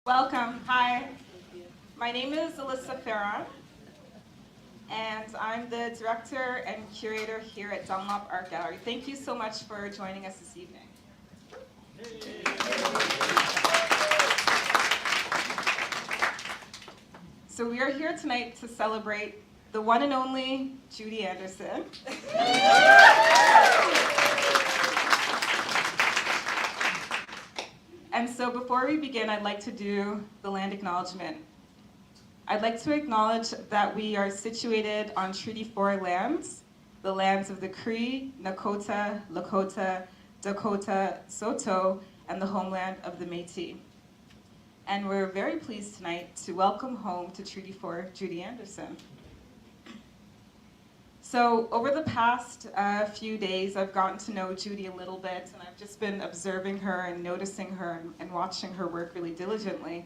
Welcome. Hi. My name is Alyssa Farron, and I'm the director and curator here at Dunlop Art Gallery. Thank you so much for joining us this evening. So we are here tonight to celebrate the one and only Judy Anderson. And so before we begin, I'd like to do the land acknowledgement. I'd like to acknowledge that we are situated on Treaty 4 lands, the lands of the Cree, Nakota, Lakota, Dakota, Saulteaux, and the homeland of the Métis. And we're very pleased tonight to welcome home to Treaty 4 Judy Anderson. So over the past few days, I've gotten to know Judy a little bit, and I've just been observing her and noticing her and watching her work really diligently.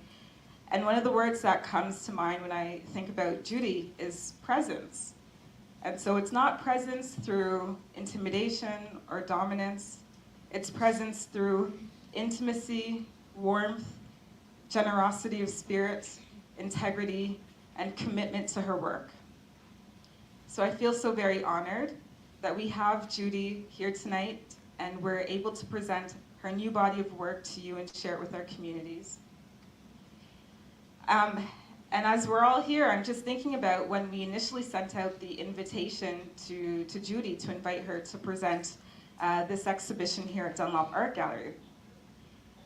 And one of the words that comes to mind when I think about Judy is presence. And so it's not presence through intimidation or dominance. It's presence through intimacy, warmth, generosity of spirit, integrity, and commitment to her work. So I feel so very honored that we have Judy here tonight and we're able to present her new body of work to you and share it with our communities. And as we're all here, I'm just thinking about when we initially sent out the invitation to Judy to invite her to present this exhibition here at Dunlop Art Gallery.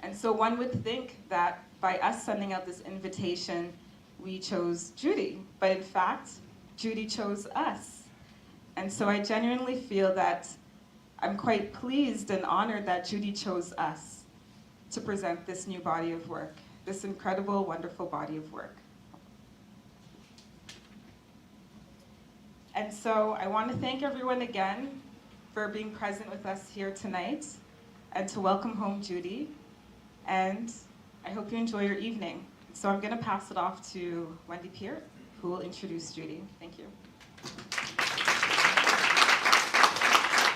And so one would think that by us sending out this invitation, we chose Judy, but in fact, Judy chose us. And so I genuinely feel that I'm quite pleased and honored that Judy chose us to present this new body of work, this incredible, wonderful body of work. And so I want to thank everyone again for being present with us here tonight and to welcome home Judy. And I hope you enjoy your evening. So I'm going to pass it off to Wendy Peart, who will introduce Judy. Thank you.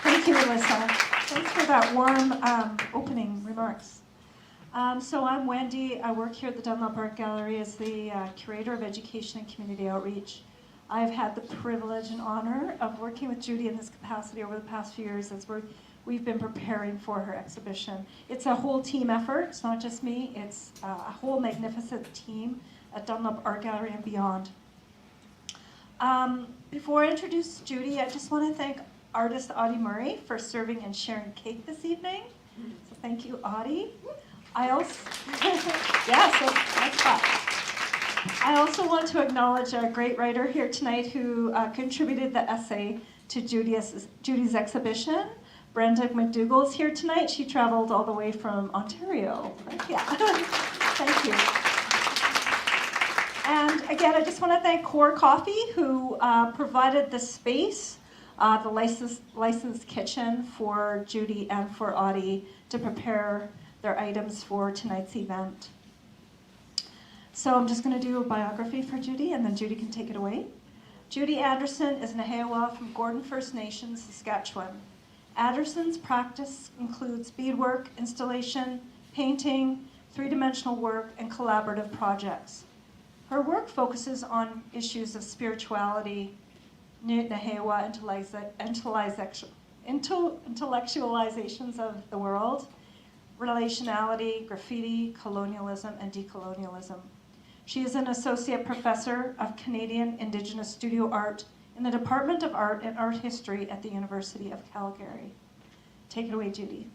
Thank you, Alyssa. Thanks for that warm opening remarks. So I'm Wendy. I work here at the Dunlop Art Gallery as the curator of education and community outreach. I've had the privilege and honor of working with Judy in this capacity over the past few years as we've been preparing for her exhibition. It's a whole team effort. It's not just me. It's a whole magnificent team at Dunlop Art Gallery and beyond. Before I introduce Judy, I just want to thank artist Audie Murray for serving and sharing cake this evening. So thank you, Audie. I also, I also want to acknowledge a great writer here tonight who contributed the essay to Judy's exhibition. Brenda McDougall is here tonight. She traveled all the way from Ontario. Yeah, thank you. And again, I just want to thank Core Coffee, who provided the space, the licensed kitchen for Judy and for Audie to prepare their items for tonight's event. So I'm just going to do a biography for Judy, and then Judy can take it away. Judy Anderson is nêhiyaw from Gordon First Nations, Saskatchewan. Anderson's practice includes beadwork, installation, painting, three-dimensional work, and collaborative projects. Her work focuses on issues of spirituality, nêhiyaw, intellectualizations of the world, relationality, graffiti, colonialism, and decolonialism. She is an associate professor of Canadian Indigenous studio art in the Department of Art and Art History at the University of Calgary. Take it away, Judy.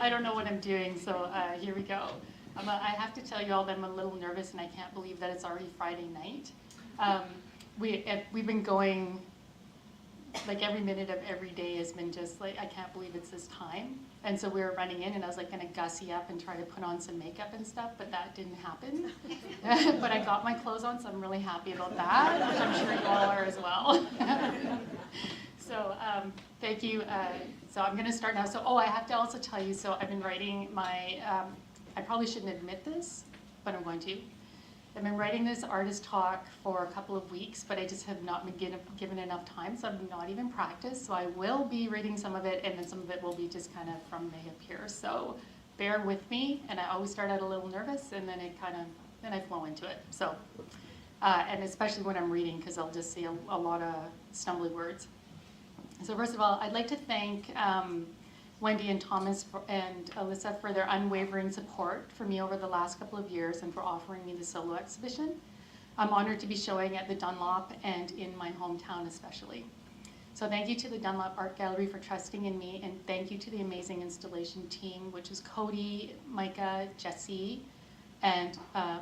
I don't know what I'm doing, so here we go. I have to tell you all that I'm a little nervous and I can't believe that it's already Friday night. We've been going, like every minute of every day has been just like, I can't believe it's this time. And so we were running in and I was like gonna gussy up and try to put on some makeup and stuff, but that didn't happen. But I got my clothes on, so I'm really happy about that, which I'm sure you all are as well. So thank you. So I'm going to start now. So, I have to also tell you, so I've been writing my, I probably shouldn't admit this, but I'm going to. I've been writing this artist talk for a couple of weeks, but I just have not been given enough time, so I've not even practiced. So I will be reading some of it, and then some of it will be just kind of from me up here. So bear with me, and I always start out a little nervous, and then then I flow into it. So, and especially when I'm reading, because I'll just see a lot of stumbly words. So first of all, I'd like to thank Wendy and Thomas and Alyssa for their unwavering support for me over the last couple of years and for offering me the solo exhibition. I'm honored to be showing at the Dunlop and in my hometown especially. So thank you to the Dunlop Art Gallery for trusting in me, and thank you to the amazing installation team, which is Cody, Micah, Jesse, and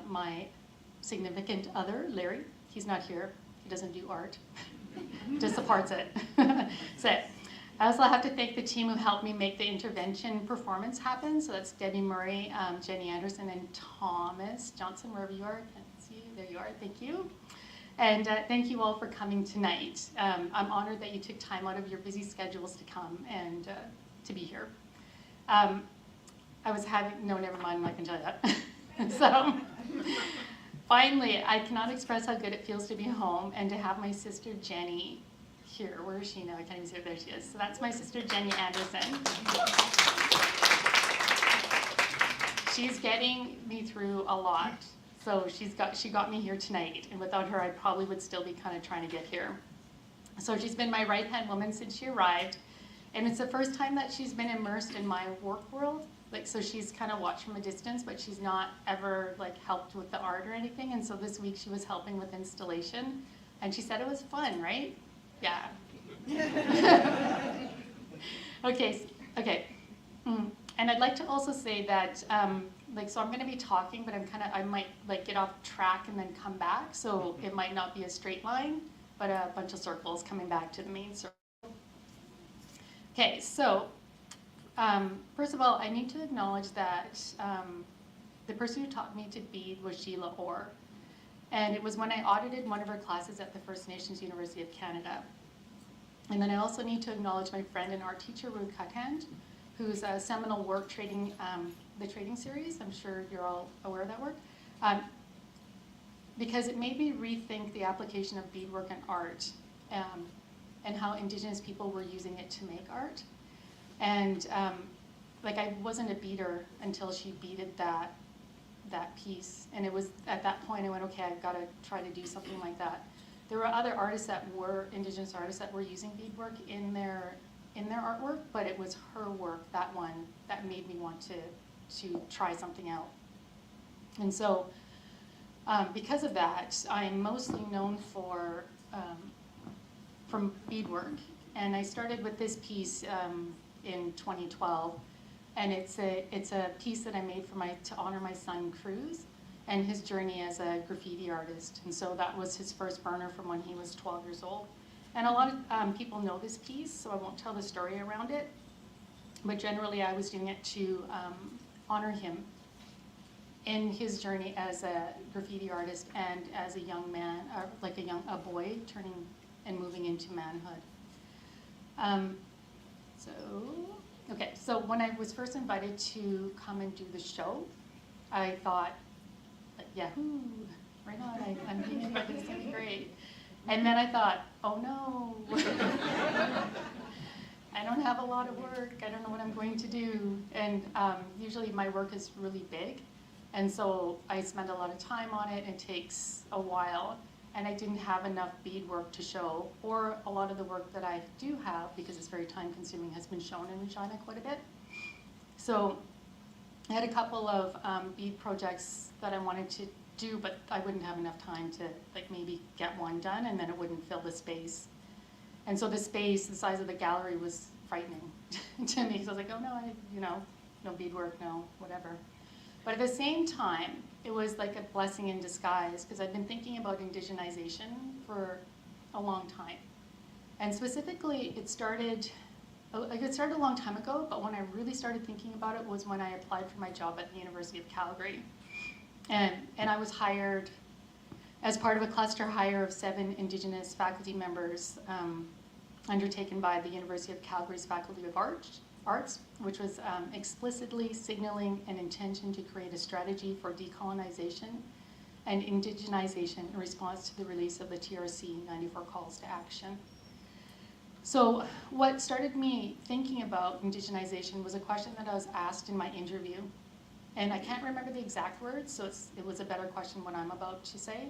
my significant other, Larry. He's not here, he doesn't do art, just supports it. So, I also have to thank the team who helped me make the intervention performance happen. So that's Debbie Murray, Judy Anderson, and Thomas Johnson, wherever you are. I can't see you. There you are. Thank you. And thank you all for coming tonight. I'm honored that you took time out of your busy schedules to come and to be here. I was having, no, never mind, I'm not going to tell you that. So, finally, I cannot express how good it feels to be home and to have my sister Jenny here. Where is she now? I can't even see her. There she is. So that's my sister Judy Anderson. She's getting me through a lot. So she got me here tonight, and without her I probably would still be kind of trying to get here. So she's been my right-hand woman since she arrived, and it's the first time that she's been immersed in my work world. Like, so she's kind of watched from a distance, but she's not ever like helped with the art or anything. And so this week she was helping with installation, and she said it was fun, right? Yeah. Okay. And I'd like to also say that, so I'm going to be talking, but I might like get off track and then come back. So it might not be a straight line, but a bunch of circles coming back to the main circle. Okay, so first of all, I need to acknowledge that the person who taught me to bead was Sheila Orr. And it was when I audited one of her classes at the First Nations University of Canada. And then I also need to acknowledge my friend and art teacher, Ruth Cuthand, whose seminal work, the Trading Series, I'm sure you're all aware of that work, because it made me rethink the application of beadwork and art, and how Indigenous people were using it to make art. And I wasn't a beader until she beaded that piece, and it was at that point I went, okay, I've got to try to do something like that. There were other artists that were Indigenous artists that were using beadwork in their artwork, but it was her work, that one, that made me want to try something out. And so because of that, I'm mostly known from beadwork, and I started with this piece in 2012. And it's a piece that I made to honor my son Cruz and his journey as a graffiti artist. And so that was his first burner from when he was 12 years old. And a lot of people know this piece, so I won't tell the story around it. But generally I was doing it to honor him in his journey as a graffiti artist and as a young man, a boy turning and moving into manhood. So when I was first invited to come and do the show, I thought, yahoo, right on, I'm being invited, it's gonna be great. And then I thought, oh no, I don't have a lot of work, I don't know what I'm going to do. And usually my work is really big, and so I spend a lot of time on it, it takes a while. And I didn't have enough beadwork to show, or a lot of the work that I do have, because it's very time consuming, has been shown in Regina quite a bit. So I had a couple of bead projects that I wanted to do, but I wouldn't have enough time to maybe get one done, and then it wouldn't fill the space. And so the space, the size of the gallery was frightening to me. So I was like, oh no, no beadwork, no, whatever. But at the same time, it was like a blessing in disguise, because I've been thinking about indigenization for a long time. And specifically, it started a long time ago, but when I really started thinking about it was when I applied for my job at the University of Calgary. And I was hired as part of a cluster hire of 7 Indigenous faculty members undertaken by the University of Calgary's Faculty of Arts, which was explicitly signaling an intention to create a strategy for decolonization and indigenization in response to the release of the TRC 94 calls to action. So what started me thinking about indigenization was a question that I was asked in my interview. And I can't remember the exact words, so it was a better question what I'm about to say.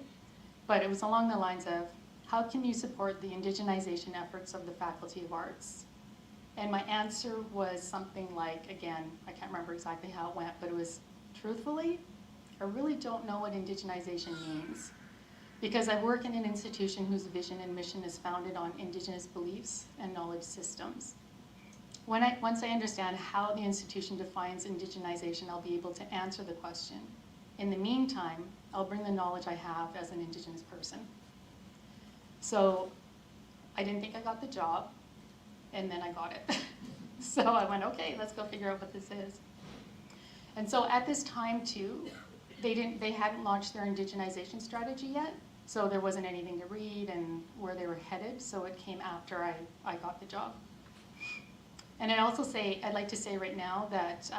But it was along the lines of, how can you support the indigenization efforts of the Faculty of Arts? And my answer was something like, again, I can't remember exactly how it went, but it was, truthfully, I really don't know what indigenization means. Because I work in an institution whose vision and mission is founded on Indigenous beliefs and knowledge systems. Once I understand how the institution defines indigenization, I'll be able to answer the question. In the meantime, I'll bring the knowledge I have as an Indigenous person. So I didn't think I got the job, and then I got it. So I went, okay, let's go figure out what this is. And so at this time too, they hadn't launched their indigenization strategy yet, so there wasn't anything to read and where they were headed, so it came after I got the job. And I'd like to say right now that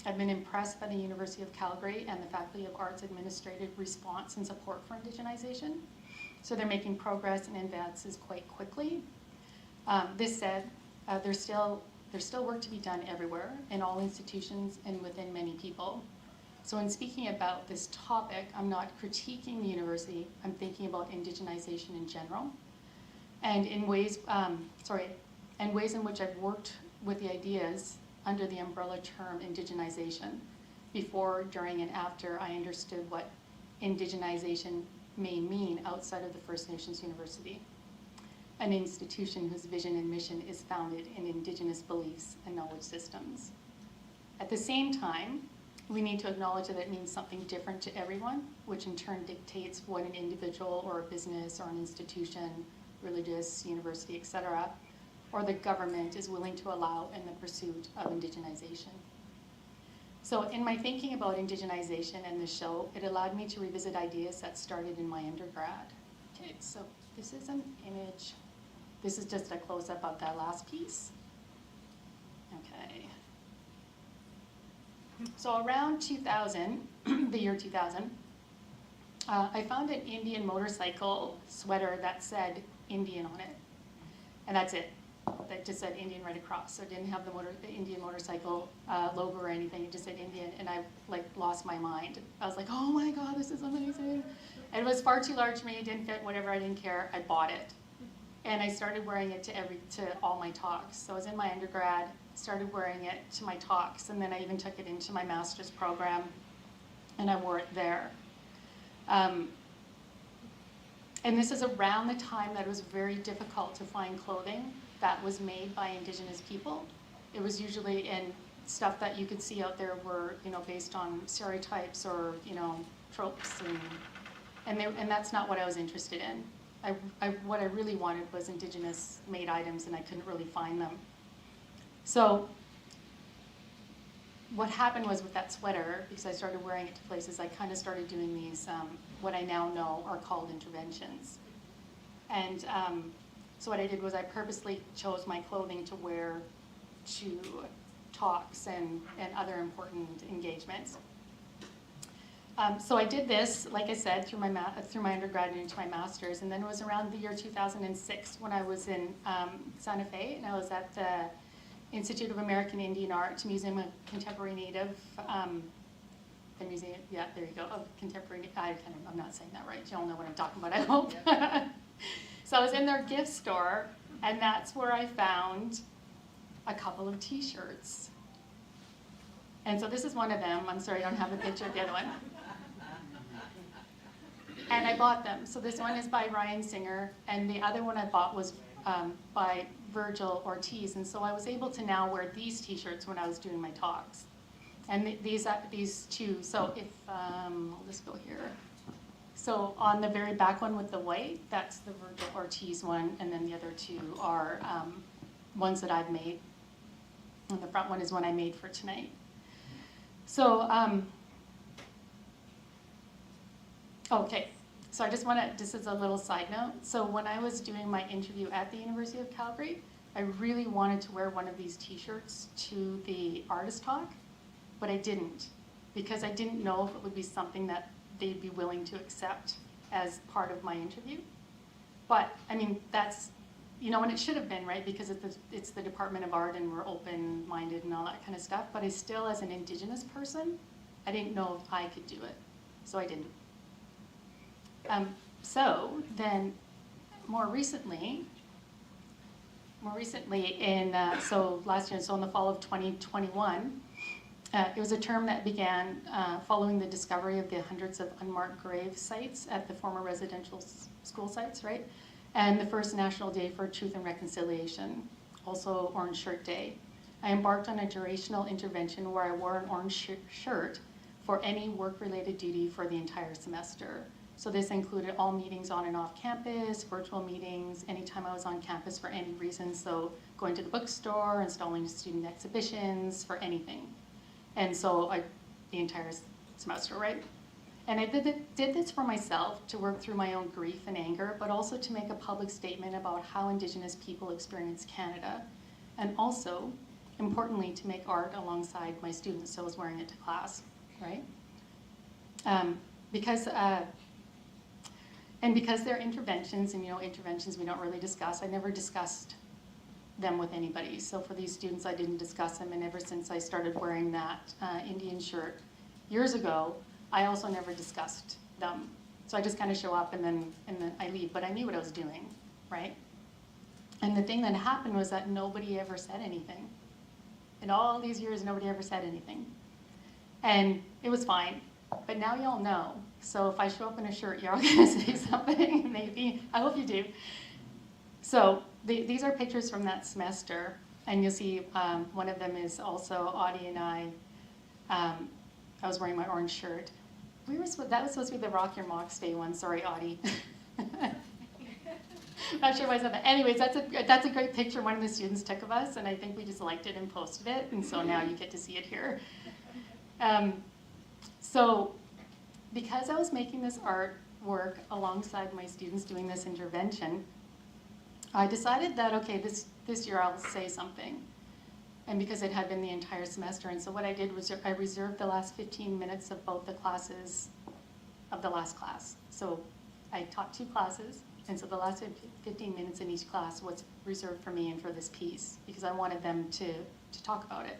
I've been impressed by the University of Calgary and the Faculty of Arts administrative response and support for indigenization. So they're making progress and advances quite quickly. This said, there's still work to be done everywhere, in all institutions and within many people. So in speaking about this topic, I'm not critiquing the university, I'm thinking about indigenization in general. And in ways in which I've worked with the ideas under the umbrella term indigenization, before, during, and after I understood what indigenization may mean outside of the First Nations University, an institution whose vision and mission is founded in Indigenous beliefs and knowledge systems. At the same time, we need to acknowledge that it means something different to everyone, which in turn dictates what an individual or a business or an institution, religious, university, etc., or the government is willing to allow in the pursuit of indigenization. So in my thinking about indigenization and the show, it allowed me to revisit ideas that started in my undergrad. Okay, so this is an image. This is just a close-up of that last piece. Okay. So around 2000, the year 2000, I found an Indian motorcycle sweater that said Indian on it. And that's it. That just said Indian right across. So it didn't have the Indian motorcycle logo or anything. It just said Indian, and I lost my mind. I was like, oh my God, this is amazing. And it was far too large for me. It didn't fit, whatever, I didn't care. I bought it. And I started wearing it to all my talks. So I was in my undergrad, started wearing it to my talks, and then I even took it into my master's program, and I wore it there. And this is around the time that it was very difficult to find clothing that was made by Indigenous people. It was usually in stuff that you could see out there were, based on stereotypes or, tropes, and that's not what I was interested in. What I really wanted was Indigenous made items, and I couldn't really find them. So what happened was with that sweater, because I started wearing it to places, I kind of started doing these, what I now know are called interventions. And so what I did was I purposely chose my clothing to wear to talks and other important engagements. So I did this, like I said, through my undergrad and into my master's, and then it was around the year 2006 when I was in Santa Fe, and I was at the Institute of American Indian Art, Museum of Contemporary Native, the museum, yeah, there you go, of Contemporary, I'm not saying that right, y'all know what I'm talking about, I hope. So I was in their gift store, and that's where I found a couple of t-shirts. And so this is one of them. I'm sorry, I don't have a picture of the other one. And I bought them. So this one is by Ryan Singer, and the other one I bought was by Virgil Ortiz. And so I was able to now wear these t-shirts when I was doing my talks. And these two, so if, I'll just go here. So on the very back one with the white, that's the Virgil Ortiz one, and then the other two are ones that I've made. And the front one is one I made for tonight. So, okay, So I just want to, just as a little side note, so when I was doing my interview at the University of Calgary, I really wanted to wear one of these t-shirts to the artist talk, but I didn't, because I didn't know if it would be something that they'd be willing to accept as part of my interview. But, I mean, that's, you know, and it should have been, right, because it's the Department of Art and we're open-minded and all that kind of stuff, but I still, as an Indigenous person, I didn't know if I could do it, so I didn't. So then, more recently so last year, so in the fall of 2021, it was a term that began following the discovery of the hundreds of unmarked grave sites at the former residential school sites, right? And the first National Day for Truth and Reconciliation, also Orange Shirt Day. I embarked on a durational intervention where I wore an orange shirt for any work-related duty for the entire semester. So this included all meetings on and off campus, virtual meetings, anytime I was on campus for any reason, so going to the bookstore, installing student exhibitions, for anything. And so the entire semester, right? And I did this for myself, to work through my own grief and anger, but also to make a public statement about how Indigenous people experience Canada, and also, importantly, to make art alongside my students, so I was wearing it to class, right? Because they're interventions, and you know, interventions we don't really discuss, I never discussed them with anybody. So for these students, I didn't discuss them, and ever since I started wearing that Indian shirt years ago, I also never discussed them. So I just kind of show up and then I leave, but I knew what I was doing, right? And the thing that happened was that nobody ever said anything. In all these years, nobody ever said anything. And it was fine, but now y'all know. So if I show up in a shirt, you're all gonna say something, maybe. I hope you do. So these are pictures from that semester, and you'll see one of them is also Audie and I. I was wearing my orange shirt. That was supposed to be the Rock Your Mocks Day one. Sorry, Audie. Not sure why I said that. Anyways, that's a great picture one of the students took of us, and I think we just liked it and posted it, and so now you get to see it here. So because I was making this artwork alongside my students doing this intervention, I decided that, okay, this year I'll say something. And because it had been the entire semester, and so what I did was I reserved the last 15 minutes of both the classes of the last class. So I taught 2 classes, and so the last 15 minutes in each class was reserved for me and for this piece, because I wanted them to talk about it.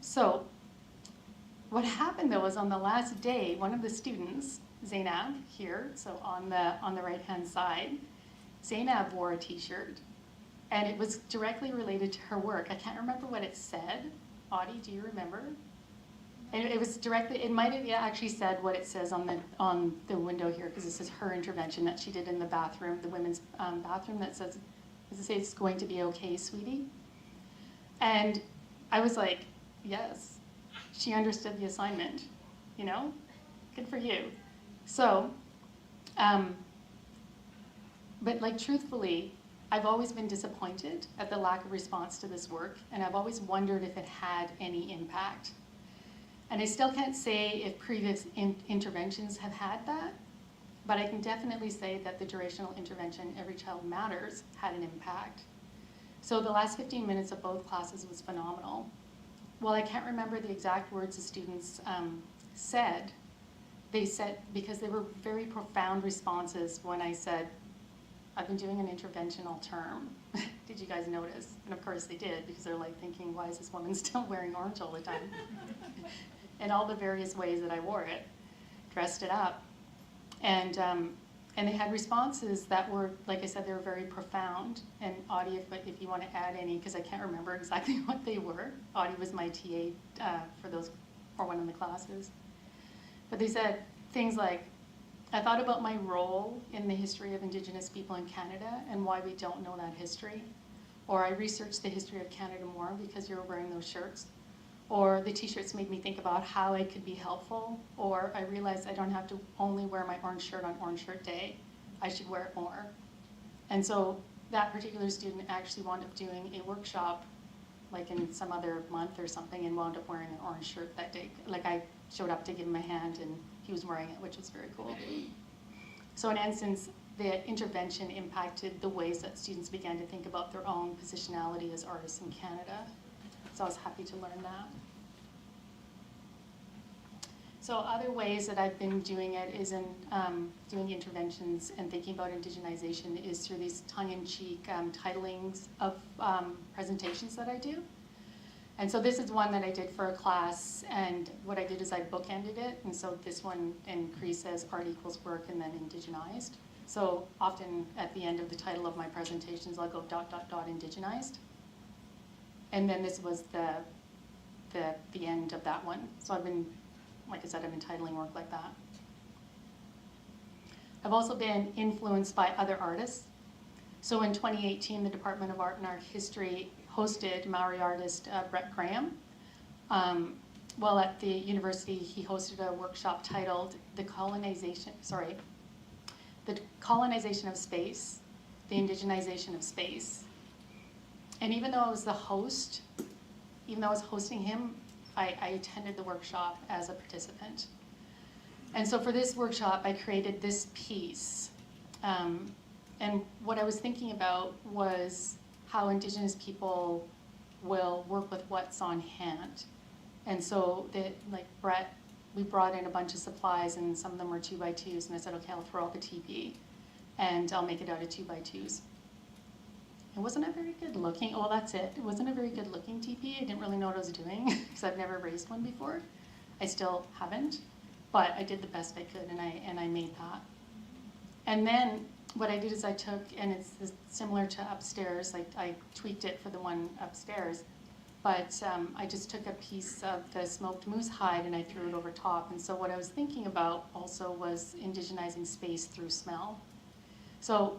So what happened though was on the last day, one of the students, Zainab here, so on the right-hand side, Zainab wore a t-shirt, and it was directly related to her work. I can't remember what it said. Audie, do you remember? And it was directly, it might have actually said what it says on the window here, because this is her intervention that she did in the bathroom, the women's bathroom, that says, does it say it's going to be okay, sweetie? And I was like, yes, she understood the assignment, you know? Good for you. So, but like truthfully, I've always been disappointed at the lack of response to this work, and I've always wondered if it had any impact. And I still can't say if previous interventions have had that, but I can definitely say that the durational intervention, Every Child Matters, had an impact. So the last 15 minutes of both classes was phenomenal. Well, I can't remember the exact words the students said. They said, because they were very profound responses when I said, I've been doing an interventional term. Did you guys notice? And of course they did, because they're like thinking, why is this woman still wearing orange all the time? And all the various ways that I wore it, dressed it up. And they had responses that were, like I said, they were very profound. And Audie, if you want to add any, because I can't remember exactly what they were. Audie was my TA for one of the classes. But they said things like, I thought about my role in the history of Indigenous people in Canada and why we don't know that history. Or I researched the history of Canada more because you were wearing those shirts. Or the t-shirts made me think about how I could be helpful. Or I realized I don't have to only wear my orange shirt on Orange Shirt Day. I should wear it more. And so that particular student actually wound up doing a workshop like in some other month or something and wound up wearing an orange shirt that day. Like I showed up to give him a hand and he was wearing it, which was very cool. So in essence, the intervention impacted the ways that students began to think about their own positionality as artists in Canada. So I was happy to learn that. So other ways that I've been doing it is in doing interventions and thinking about indigenization is through these tongue-in-cheek titlings of presentations that I do. And so this is one that I did for a class, and what I did is I bookended it, and so this one in Cree says art equals work and then indigenized. So often at the end of the title of my presentations, I'll go ... indigenized. And then this was the end of that one. So I've been, like I said, I've been titling work like that. I've also been influenced by other artists. So in 2018, the Department of Art and Art History hosted Maori artist Brett Graham. While at the university, he hosted a workshop titled The Colonization of Space, the Indigenization of Space. And even though I was the host, even though I was hosting him, I attended the workshop as a participant. And so for this workshop, I created this piece. And what I was thinking about was how Indigenous people will work with what's on hand. And so, like Brett, we brought in a bunch of supplies, and some of them were 2x2s, and I said, okay, I'll throw up a teepee, and I'll make it out of 2x2s. It wasn't a very good looking, well, that's it. It wasn't a very good looking teepee. I didn't really know what I was doing, because I've never raised one before. I still haven't, but I did the best I could, and I made that. And then what I did is I took, and it's similar to upstairs, like I tweaked it for the one upstairs, but I just took a piece of the smoked moose hide and I threw it over top. And so what I was thinking about also was indigenizing space through smell. So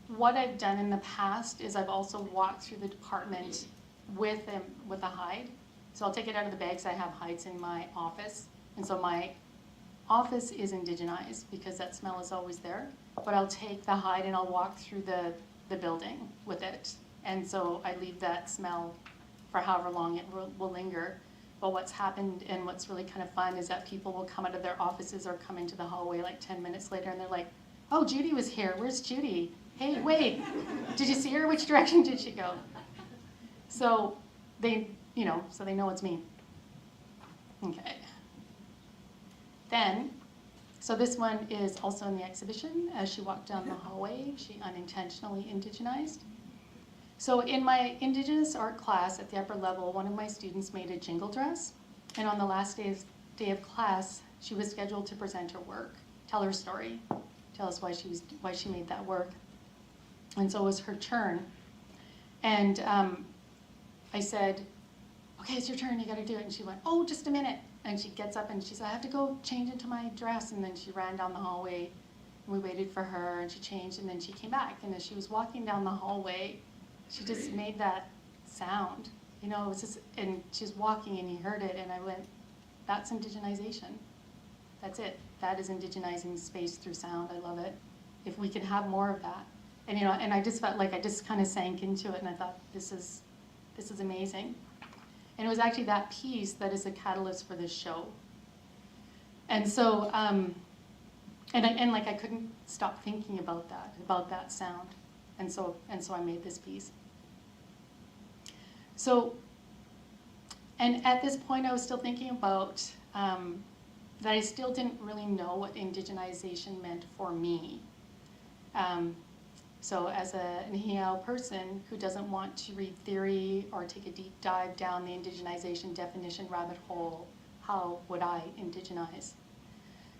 what I've done in the past is I've also walked through the department with a hide. So I'll take it out of the bags. I have hides in my office. And so my office is indigenized because that smell is always there. But I'll take the hide and I'll walk through the building with it. And so I leave that smell for however long it will linger. But what's happened and what's really kind of fun is that people will come out of their offices or come into the hallway like 10 minutes later and they're like, oh, Judy was here. Where's Judy? Hey, wait, did you see her? Which direction did she go? So they know it's me. Okay. Then, so this one is also in the exhibition. As she walked down the hallway, she unintentionally indigenized. So in my Indigenous art class at the upper level, one of my students made a jingle dress. And on the last day of class, she was scheduled to present her work, tell her story, tell us why she made that work. And so it was her turn. And I said, okay, it's your turn, you gotta do it. And she went, oh, just a minute. And she gets up and she said, I have to go change into my dress. And then she ran down the hallway and we waited for her and she changed and then she came back. And as she was walking down the hallway, she just made that sound. It was just, and she was walking and you heard it and I went, that's indigenization. That's it. That is indigenizing space through sound. I love it. If we can have more of that. And and I just felt like I just kind of sank into it and I thought, this is amazing. And it was actually that piece that is a catalyst for this show. And so, I couldn't stop thinking about that sound. And so I made this piece. So, and at this point I was still thinking about that I still didn't really know what indigenization meant for me. So as a nêhiyaw person who doesn't want to read theory or take a deep dive down the indigenization definition rabbit hole, how would I indigenize?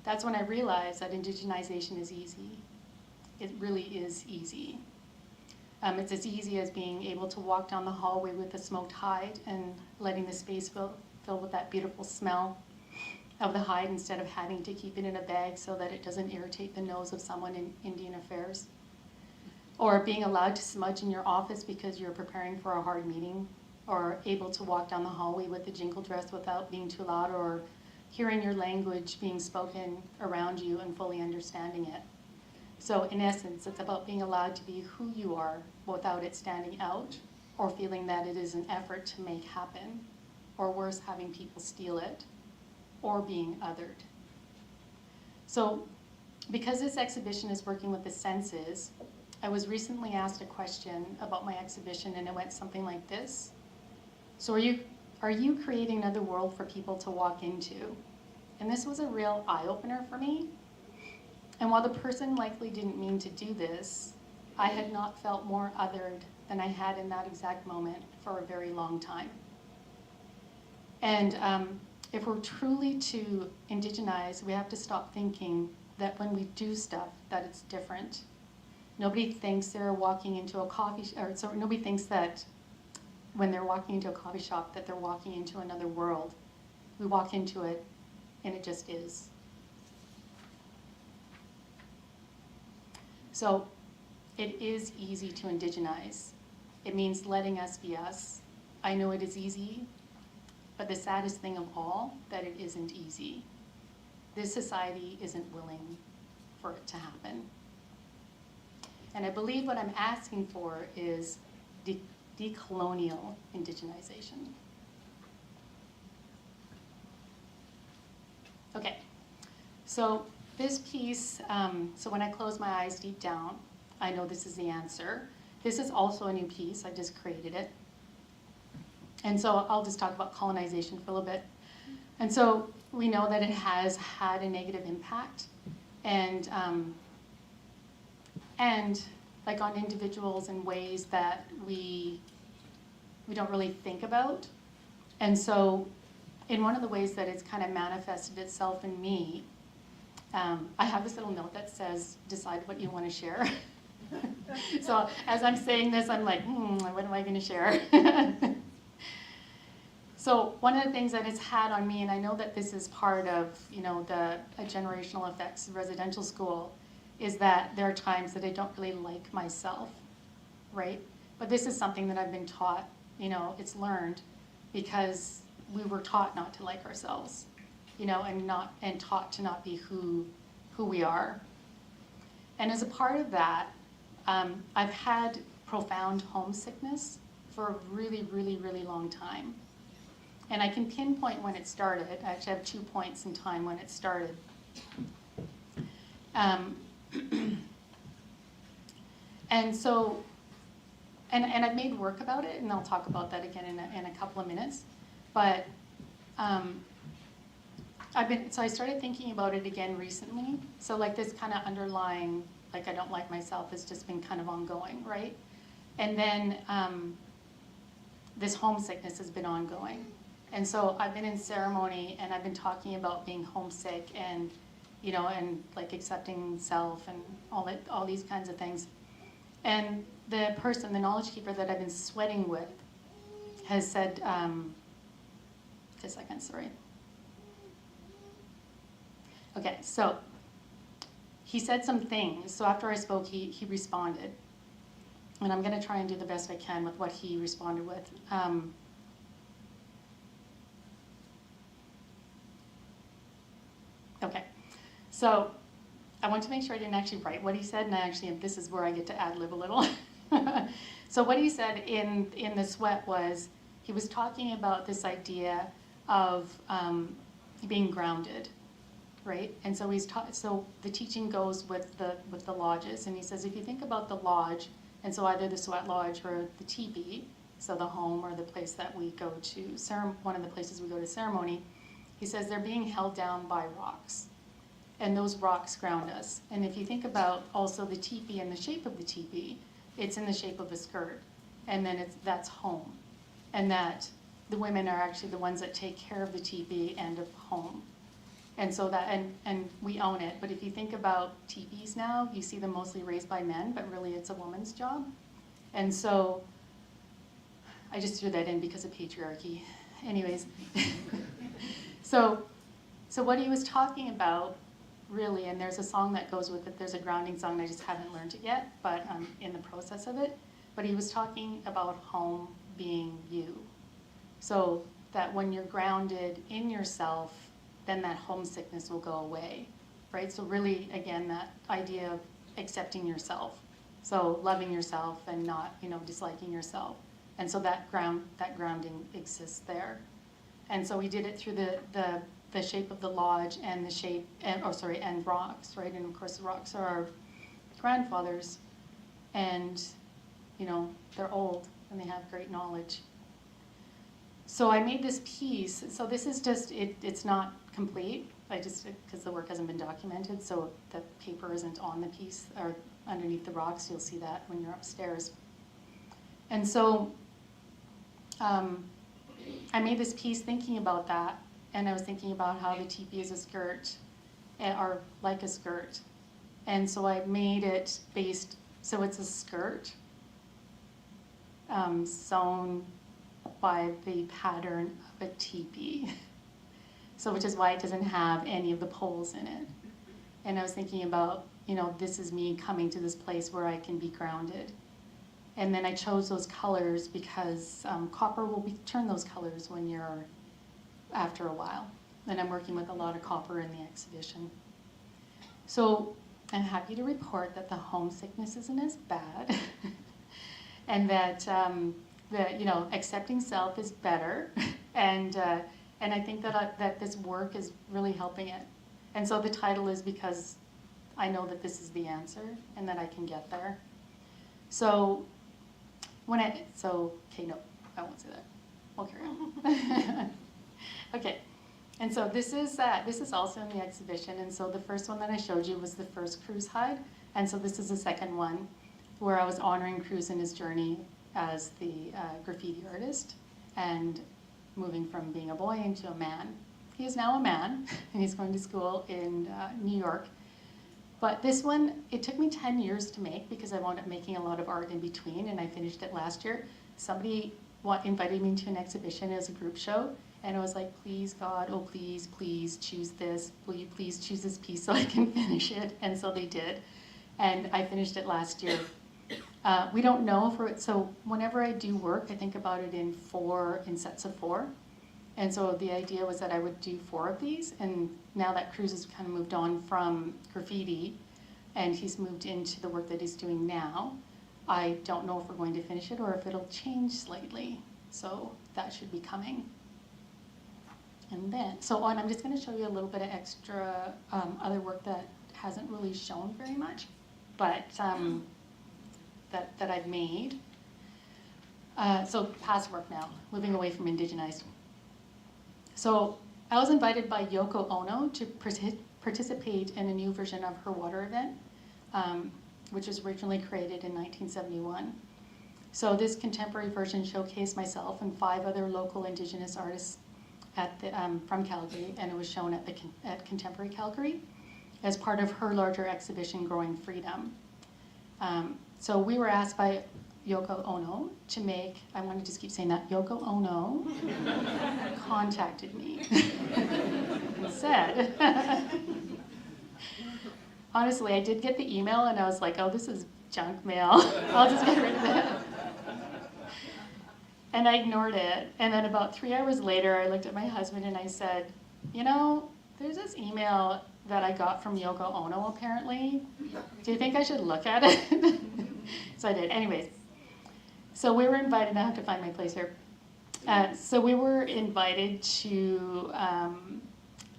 That's when I realized that indigenization is easy. It really is easy. It's as easy as being able to walk down the hallway with a smoked hide and letting the space fill with that beautiful smell of the hide instead of having to keep it in a bag so that it doesn't irritate the nose of someone in Indian affairs. Or being allowed to smudge in your office because you're preparing for a hard meeting, or able to walk down the hallway with a jingle dress without being too loud, or hearing your language being spoken around you and fully understanding it. So in essence, it's about being allowed to be who you are without it standing out or feeling that it is an effort to make happen, or worse, having people steal it, or being othered. So because this exhibition is working with the senses, I was recently asked a question about my exhibition, and it went something like this. So are you creating another world for people to walk into? And this was a real eye-opener for me. And while the person likely didn't mean to do this, I had not felt more othered than I had in that exact moment for a very long time. And if we're truly to indigenize, we have to stop thinking that when we do stuff, that it's different. Nobody thinks they're walking into a nobody thinks that when they're walking into a coffee shop that they're walking into another world. We walk into it and it just is. So it is easy to indigenize. It means letting us be us. I know it is easy, but the saddest thing of all, that it isn't easy. This society isn't willing for it to happen. And I believe what I'm asking for is decolonial indigenization. Okay, so this piece, so when I close my eyes deep down, I know this is the answer. This is also a new piece, I just created it. And so I'll just talk about colonization for a little bit. And so we know that it has had a negative impact, and like on individuals in ways that we don't really think about. And so in one of the ways that it's kind of manifested itself in me, I have this little note that says, decide what you want to share. So as I'm saying this, I'm like, what am I going to share? So one of the things that it's had on me, and I know that this is part of, the generational effects of residential school, is that there are times that I don't really like myself, right? But this is something that I've been taught, it's learned, because we were taught not to like ourselves, and taught to not be who we are. And as a part of that, I've had profound homesickness for a really, really, really long time. And I can pinpoint when it started. I actually have 2 points in time when it started. And so, and I've made work about it, and I'll talk about that again in a couple of minutes. But so I started thinking about it again recently. So like this kind of underlying, like I don't like myself, has just been kind of ongoing, right? And then this homesickness has been ongoing. And so I've been in ceremony, and I've been talking about being homesick, and and like accepting self, and all these kinds of things. And the person, the knowledge keeper that I've been sweating with, has said, just a second, sorry. Okay, so he said some things. So after I spoke, he responded, and I'm going to try and do the best I can with what he responded with. Okay, so I want to make sure I didn't actually write what he said, and this is where I get to ad-lib a little. So what he said in the sweat was, he was talking about this idea of being grounded, right? And so so the teaching goes with the lodges, and he says, if you think about the lodge, and so either the sweat lodge or the teepee, so the home or the place that we go to, one of the places we go to ceremony, he says they're being held down by rocks, and those rocks ground us. And if you think about also the teepee and the shape of the teepee, it's in the shape of a skirt, and then that's home, and that the women are actually the ones that take care of the teepee and of home. And so that, and we own it. But if you think about teepees now, you see them mostly raised by men, but really it's a woman's job. And so I just threw that in because of patriarchy. Anyways, so what he was talking about, really, and there's a song that goes with it, there's a grounding song, I just haven't learned it yet, but I'm in the process of it. But he was talking about home being you. So that when you're grounded in yourself, then that homesickness will go away, right? So really, again, that idea of accepting yourself. So loving yourself and not, disliking yourself. And so that grounding exists there. And so we did it through the the shape of the lodge and the shape, and rocks, right? And of course the rocks are our grandfathers, and you know, they're old and they have great knowledge. So I made this piece. So this is just, it's not complete. Because the work hasn't been documented, so the paper isn't on the piece or underneath the rocks. You'll see that when you're upstairs. And so I made this piece thinking about that, and I was thinking about how the teepee is a skirt, or like a skirt. And so I made it based, so it's a skirt sewn by the pattern of a teepee. So which is why it doesn't have any of the poles in it. And I was thinking about, you know, this is me coming to this place where I can be grounded. And then I chose those colors because copper will turn those colors when you're, after a while. And I'm working with a lot of copper in the exhibition. So I'm happy to report that the homesickness isn't as bad. And that, you know, accepting self is better. And I think that this work is really helping it. And so the title is because I know that this is the answer and that I can get there. So okay, no, I won't say that. We'll carry on. Okay, and so this is also in the exhibition. And so the first one that I showed you was the first Cruz hide. And so this is the second one where I was honoring Cruz in his journey as the graffiti artist and moving from being a boy into a man. He is now a man, and he's going to school in New York. But this one, it took me 10 years to make because I wound up making a lot of art in between, and I finished it last year. Somebody invited me to an exhibition as a group show, and I was like, please, God, oh, please, please choose this. Will you please choose this piece so I can finish it? And so they did, and I finished it last year. We don't know so whenever I do work, I think about it in sets of 4. And so the idea was that I would do 4 of these, and now that Cruz has kind of moved on from graffiti, and he's moved into the work that he's doing now, I don't know if we're going to finish it or if it'll change slightly. So that should be coming. And then, I'm just going to show you a little bit of extra other work that hasn't really shown very much, but that I've made. So past work now, moving away from Indigenized. So I was invited by Yoko Ono to participate in a new version of her water event, which was originally created in 1971. So this contemporary version showcased myself and 5 other local Indigenous artists from Calgary, and it was shown at Contemporary Calgary as part of her larger exhibition, Growing Freedom. So we were asked by Yoko Ono to make, I want to just keep saying that, Yoko Ono contacted me and said, honestly, I did get the email and I was like, oh, this is junk mail. I'll just get rid of it. And I ignored it. And then about 3 hours later, I looked at my husband and I said, you know, there's this email that I got from Yoko Ono apparently. Do you think I should look at it? So I did. Anyways, so we were invited, I have to find my place here. So we were invited to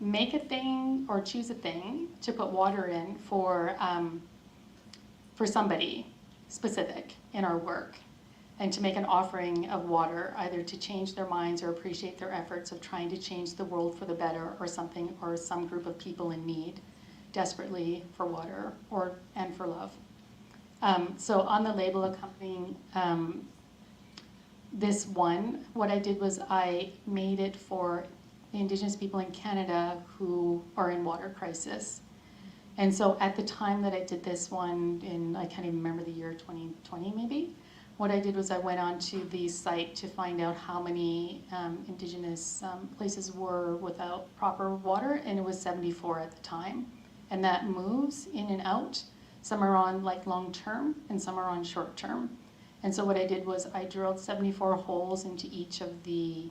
make a thing or choose a thing to put water in for somebody specific in our work, and to make an offering of water, either to change their minds or appreciate their efforts of trying to change the world for the better, or something, or some group of people in need desperately for water and for love. So on the label accompanying this one, what I did was I made it for the Indigenous people in Canada who are in water crisis. And so at the time that I did this one, I can't even remember the year, 2020 maybe, what I did was I went onto the site to find out how many Indigenous places were without proper water, and it was 74 at the time. And that moves in and out. Some are on like long term and some are on short term. And so what I did was I drilled 74 holes into each of the,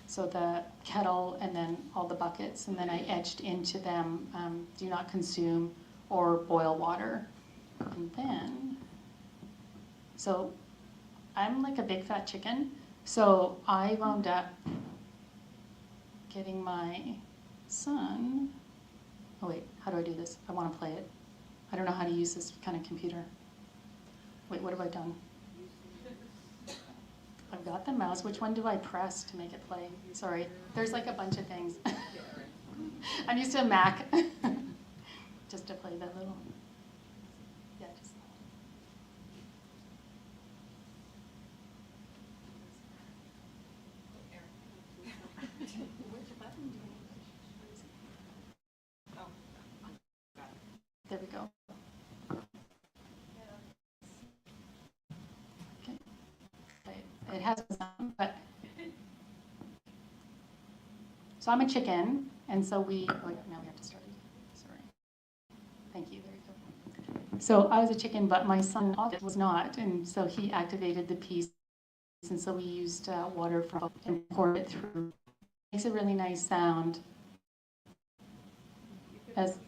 so the kettle and then all the buckets, and then I etched into them, do not consume or boil water. And then, so I'm like a big fat chicken, so I wound up getting my son. Oh wait, how do I do this? I want to play it. I don't know how to use this kind of computer. Wait, what have I done? I've got the mouse. Which one do I press to make it play? Sorry, there's like a bunch of things. I'm used to a Mac. Just to play that little. Yeah, just. There we go. Okay. It has a sound, but so I'm a chicken, and so we. Oh yeah, now we have to start it. Sorry. Thank you. There you go. So I was a chicken, but my son was not, and so he activated the piece, and so we used water from and poured it through. It makes a really nice sound. As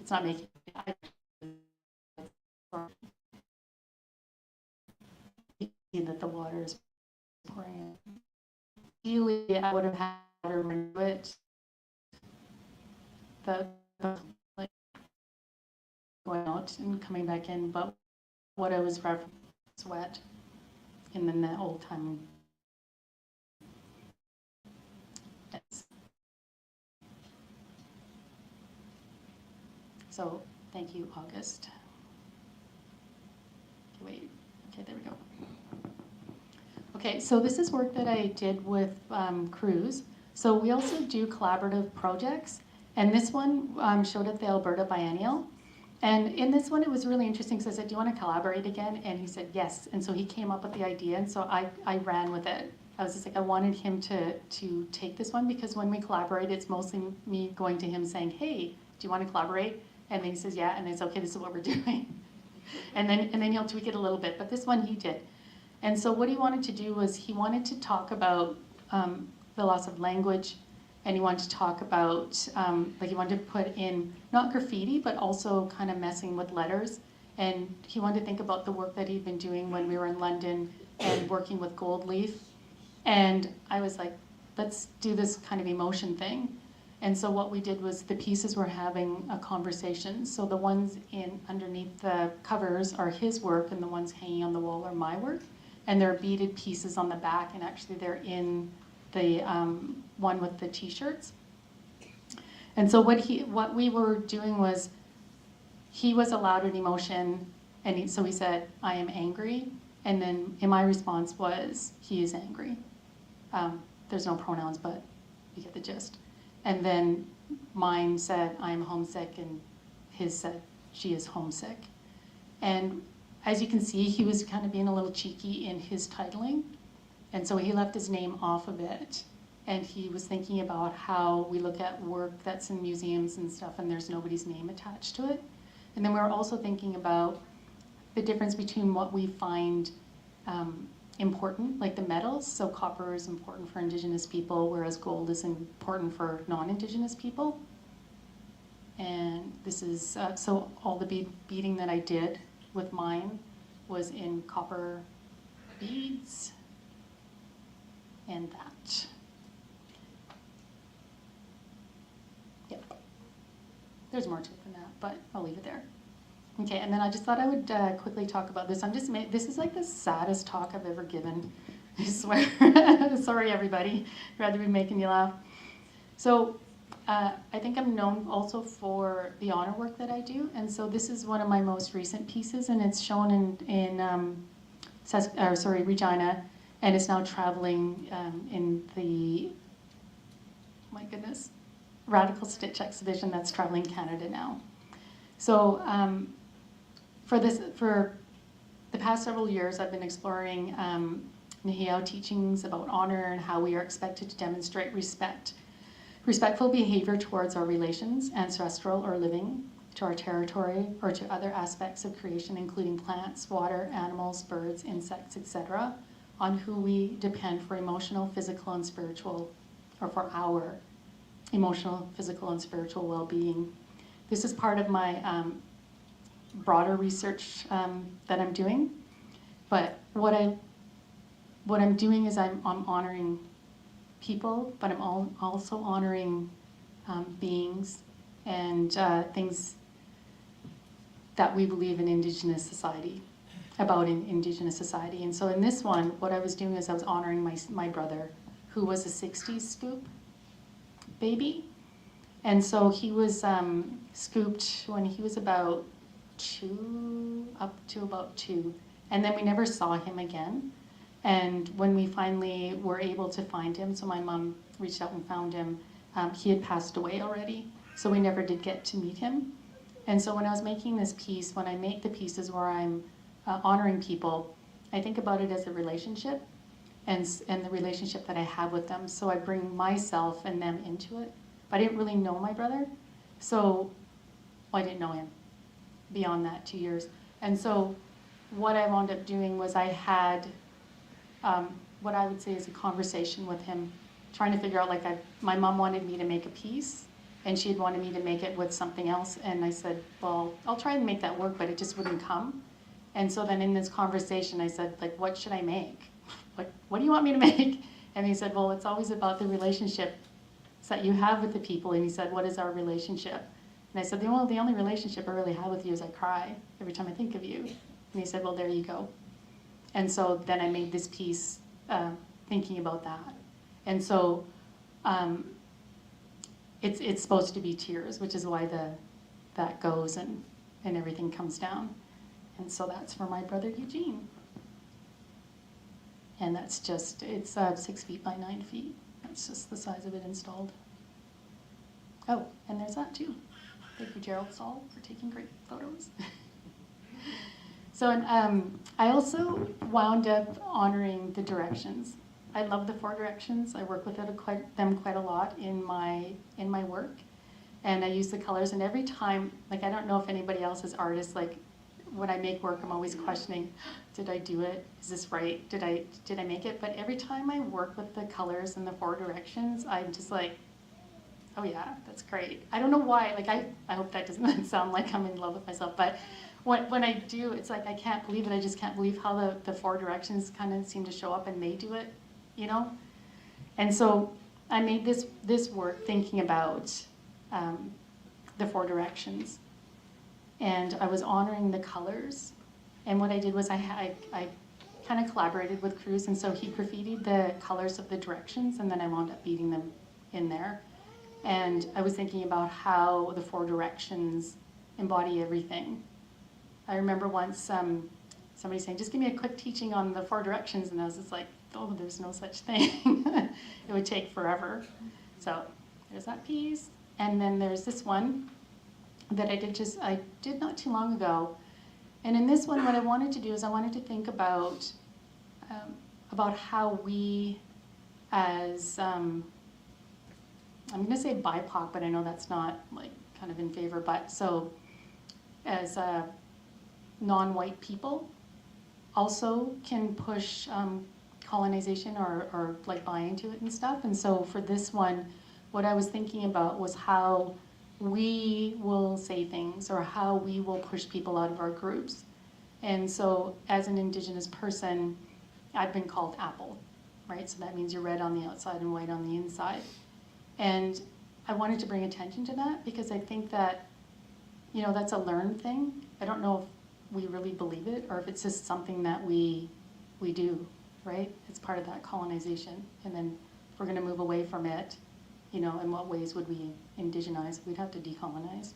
it's not making. That the water is pouring in. Ideally, I would have had to remove it. The like going out and coming back in, but what I was referencing was wet, and then the old time. So thank you, August. Okay, wait. Okay, there we go. Okay, so this is work that I did with crews. So we also do collaborative projects, and this one showed at the Alberta Biennial. And in this one, it was really interesting because I said, do you want to collaborate again? And he said, yes. And so he came up with the idea, and so I ran with it. I was just like, I wanted him to take this one, because when we collaborate, it's mostly me going to him saying, hey, do you want to collaborate? And then he says, yeah, and it's okay, this is what we're doing. and then he'll tweak it a little bit, but this one he did. And so what he wanted to do was he wanted to talk about the loss of language, and he wanted to talk about, like he wanted to put in, not graffiti, but also kind of messing with letters. And he wanted to think about the work that he'd been doing when we were in London and working with gold leaf. And I was like, let's do this kind of emotion thing. And so what we did was the pieces were having a conversation. So the ones in underneath the covers are his work, and the ones hanging on the wall are my work. And there are beaded pieces on the back, and actually they're in the one with the t-shirts. And so what we were doing was, he was allowed an emotion, and so he said, I am angry. And then in my response was, he is angry. There's no pronouns, but you get the gist. And then mine said, I'm homesick, and his said, she is homesick. And as you can see, he was kind of being a little cheeky in his titling. And so he left his name off of it. And he was thinking about how we look at work that's in museums and stuff, and there's nobody's name attached to it. And then we were also thinking about the difference between what we find important, like the metals. So copper is important for Indigenous people, whereas gold is important for non-Indigenous people. And this is, so all the beading that I did with mine was in copper beads and that. Yep. There's more to it than that, but I'll leave it there. Okay, and then I just thought I would quickly talk about this. This is like the saddest talk I've ever given, I swear. Sorry, everybody. I'd rather be making you laugh. So I think I'm known also for the honor work that I do, and so this is one of my most recent pieces, and it's shown in Regina, and it's now traveling in the, my goodness, Radical Stitch exhibition that's traveling Canada now. So for the past several years, I've been exploring nêhiyaw teachings about honor and how we are expected to demonstrate respectful behavior towards our relations, ancestral or living, to our territory, or to other aspects of creation, including plants, water, animals, birds, insects, etc., on who we depend for emotional, physical, and spiritual, or for our emotional, physical, and spiritual well-being. This is part of my broader research that I'm doing, but what I what I'm doing is I'm honoring people, but I'm also honoring beings and things that we believe in Indigenous society, about in Indigenous society. And so in this one, what I was doing is I was honoring my brother, who was a 60s scoop baby. And so he was scooped when he was about 2, up to about 2. And then we never saw him again. And when we finally were able to find him, so my mom reached out and found him, he had passed away already. So we never did get to meet him. And so when I was making this piece, when I make the pieces where I'm honoring people, I think about it as a relationship and the relationship that I have with them. So I bring myself and them into it. But I didn't really know my brother. So I didn't know him beyond that 2 years. And so what I wound up doing was I had what I would say is a conversation with him, trying to figure out, like, my mom wanted me to make a piece, and she had wanted me to make it with something else, and I said, well, I'll try and make that work, but it just wouldn't come. And so then in this conversation, I said, like, what should I make? What do you want me to make? And he said, well, it's always about the relationship that you have with the people. And he said, what is our relationship? And I said, the only relationship I really have with you is I cry every time I think of you. And he said, well, there you go. And so then I made this piece thinking about that. And so it's supposed to be tears, which is why that goes and everything comes down. And so that's for my brother Eugene. And that's just, it's 6 feet by 9 feet. That's just the size of it installed. Oh, and there's that too. Thank you, Gerald Saul, for taking great photos. So I also wound up honoring the directions. I love the 4 directions. I work with them quite a lot in my work. And I use the colors, and every time, like, I don't know if anybody else is artists, like, when I make work, I'm always questioning, did I do it? Is this right? Did I make it? But every time I work with the colors and the 4 directions, I'm just like, oh yeah, that's great. I don't know why, like, I hope that doesn't sound like I'm in love with myself, but when I do, it's like, I can't believe it. I just can't believe how the 4 directions kind of seem to show up, and they do it, you know? And so I made this work thinking about the 4 directions. And I was honoring the colors. And what I did was I kind of collaborated with Cruz, and so he graffitied the colors of the directions, and then I wound up beading them in there. And I was thinking about how the 4 directions embody everything. I remember once somebody saying, just give me a quick teaching on the 4 directions, and I was just like, oh, there's no such thing. It would take forever. So there's that piece. And then there's this one that I did not too long ago. And in this one, what I wanted to do is I wanted to think about how we as, I'm going to say BIPOC, but I know that's not, like, kind of in favor, but so as non-white people also can push colonization or like buy into it and stuff. And so for this one, what I was thinking about was how we will say things or how we will push people out of our groups. And so as an Indigenous person, I've been called apple, right? So that means you're red on the outside and white on the inside. And I wanted to bring attention to that because I think that, you know, that's a learned thing. I don't know if we really believe it or if it's just something that we do, right? It's part of that colonization. And then if we're going to move away from it, you know, in what ways would we indigenize? We'd have to decolonize.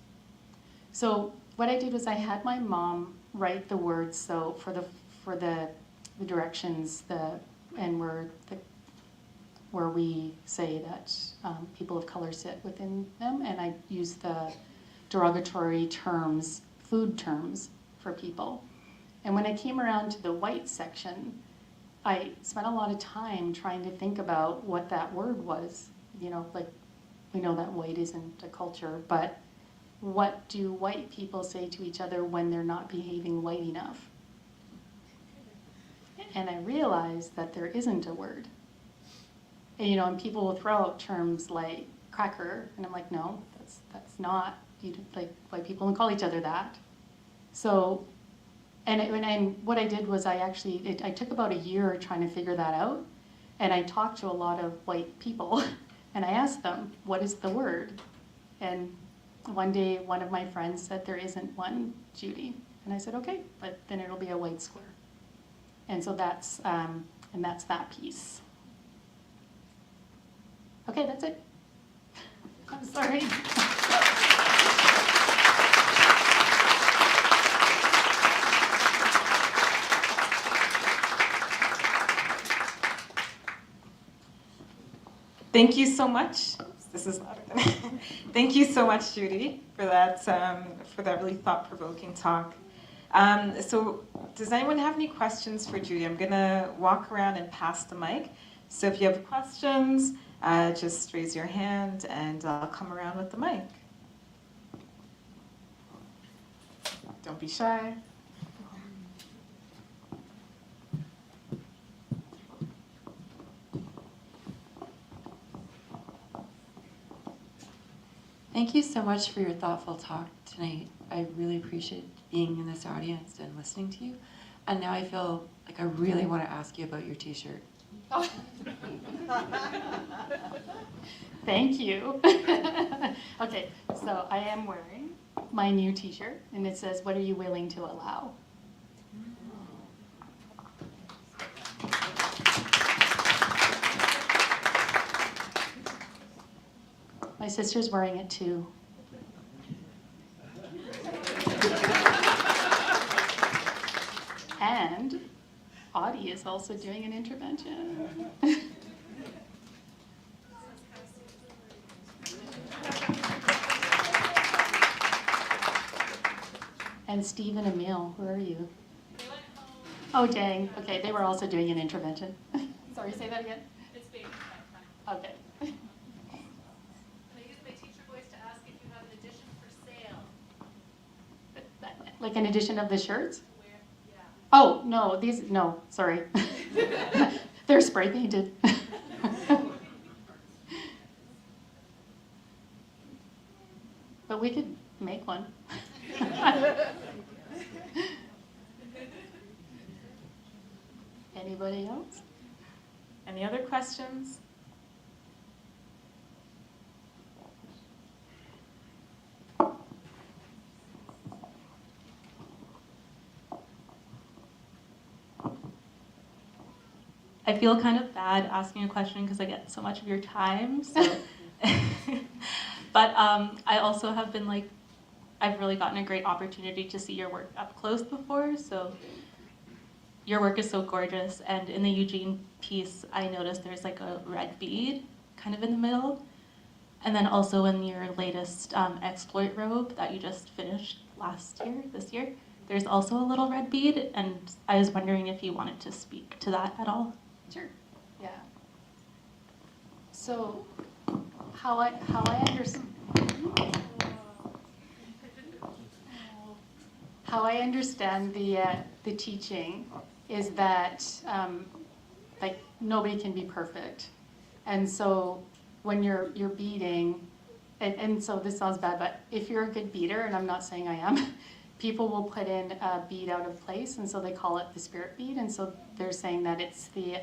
So what I did was I had my mom write the words. So for the directions, and where we say that people of color sit within them, and I used the derogatory terms, food terms for people. And when I came around to the white section, I spent a lot of time trying to think about what that word was. You know, like, we know that white isn't a culture, but what do white people say to each other when they're not behaving white enough? And I realized that there isn't a word. And, you know, and people will throw out terms like cracker, and I'm like, no, that's not, like, white people don't call each other that. So, And what I did was I took about a year trying to figure that out. And I talked to a lot of white people and I asked them, what is the word? And one day, one of my friends said, there isn't one, Judy. And I said, okay, but then it'll be a white square. And so that's that piece. Okay, that's it. I'm sorry. Thank you so much. This is louder than Thank you so much, Judy, for that really thought-provoking talk. So does anyone have any questions for Judy? I'm going to walk around and pass the mic. So if you have questions, just raise your hand and I'll come around with the mic. Don't be shy. Thank you so much for your thoughtful talk tonight. I really appreciate being in this audience and listening to you. And now I feel like I really want to ask you about your t-shirt. Oh. Thank you. Okay, so I am wearing my new t-shirt and it says, what are you willing to allow? My sister's wearing it too. And Audie is also doing an intervention. And Steve and Emil, where are you? They went home. Oh, dang. Okay, they were also doing an intervention. Sorry, say that again? It's baby time. Okay. I use my teacher voice to ask if you have an edition for sale. Like an edition of the shirts? Where? Yeah. Oh, no, no, sorry. They're spray painted. But we could make one. Anybody else? Any other questions? I feel kind of bad asking a question because I get so much of your time. So, but I also have been like, I've really gotten a great opportunity to see your work up close before. So your work is so gorgeous. And in the Eugene piece, I noticed there's like a red bead kind of in the middle. And then also in your latest exploit robe that you just finished this year, there's also a little red bead. And I was wondering if you wanted to speak to that at all. Sure. Yeah. So how I understand the teaching is that like nobody can be perfect, and so when you're beading, and so this sounds bad, but if you're a good beader, and I'm not saying I am, people will put in a bead out of place, and so they call it the spirit bead, and so they're saying that it's the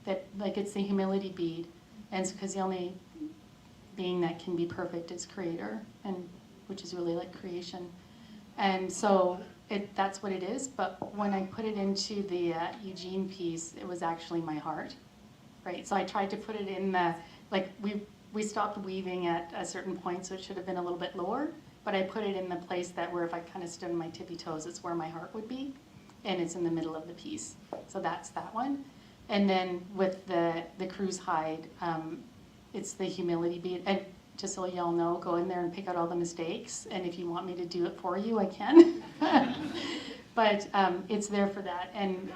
it's the humility bead, and it's because the only being that can be perfect is creator, and which is really like creation, and so that's what it is. But when I put it into the Eugene piece, it was actually my heart, right? So I tried to put it in the we stopped weaving at a certain point, so it should have been a little bit lower. But I put it in the place where if I kind of stood on my tippy toes, it's where my heart would be, and it's in the middle of the piece. So that's that one. And then with the cruise hide, it's the humility bead. And just so y'all know, go in there and pick out all the mistakes. And if you want me to do it for you, I can. But it's there for that. And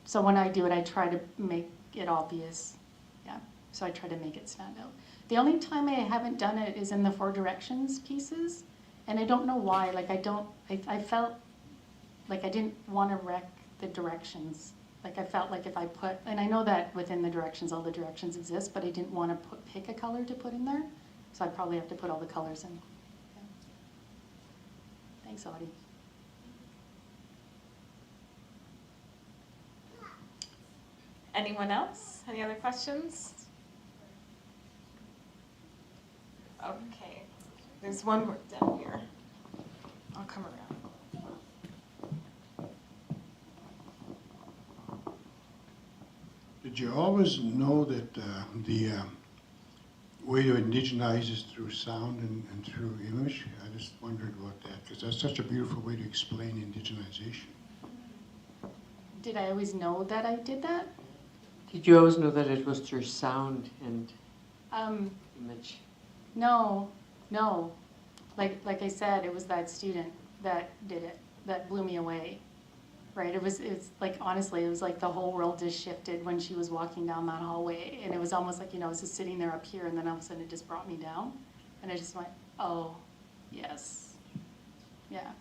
so when I do it, I try to make it obvious. Yeah. So I try to make it stand out. The only time I haven't done it is in the 4 directions pieces, and I don't know why. Like I felt like I didn't want to wreck the directions. Like I felt like if I put, and I know that within the directions, all the directions exist, but I didn't want to pick a color to put in there, so I'd probably have to put all the colors in. Yeah. Thanks, Audie. Anyone else? Any other questions? Okay, there's one more down here. I'll come around. Did you always know that the way to indigenize is through sound and through image? I just wondered about that, because that's such a beautiful way to explain indigenization. Did I always know that I did that? Did you always know that it was through sound and image? No. Like I said, it was that student that did it, that blew me away. Right? It's like, honestly, it was like the whole world just shifted when she was walking down that hallway. And it was almost like, I was just sitting there up here, and then all of a sudden it just brought me down. And I just went, oh, yes. Yeah.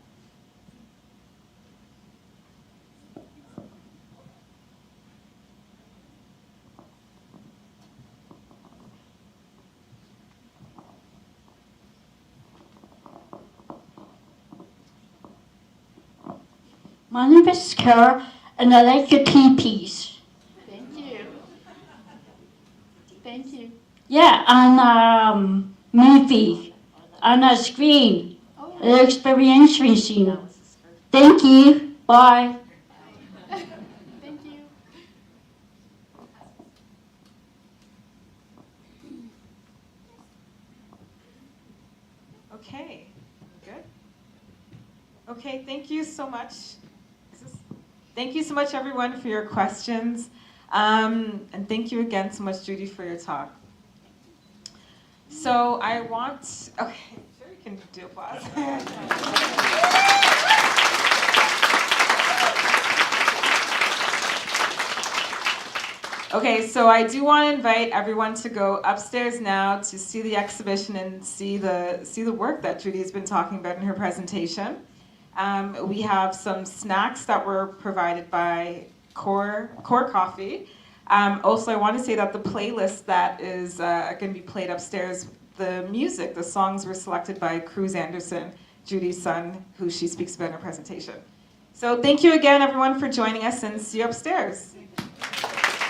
My name is Kara, and I like your tea piece. Thank you. Thank you. Yeah, on movie, on a screen, Oh, an experiential scene. Thank you. Bye. thank you. Okay, good. Okay, thank you so much. Thank you so much, everyone, for your questions. And thank you again so much, Judy, for your talk. So I want, okay, sure you can do applause. Okay, so I do want to invite everyone to go upstairs now to see the exhibition and see the work that Judy has been talking about in her presentation. We have some snacks that were provided by Core Coffee. Also, I want to say that the playlist that is going to be played upstairs, the music, the songs were selected by Judy Anderson, Judy's son, who she speaks about in her presentation. So thank you again, everyone, for joining us, and see you upstairs.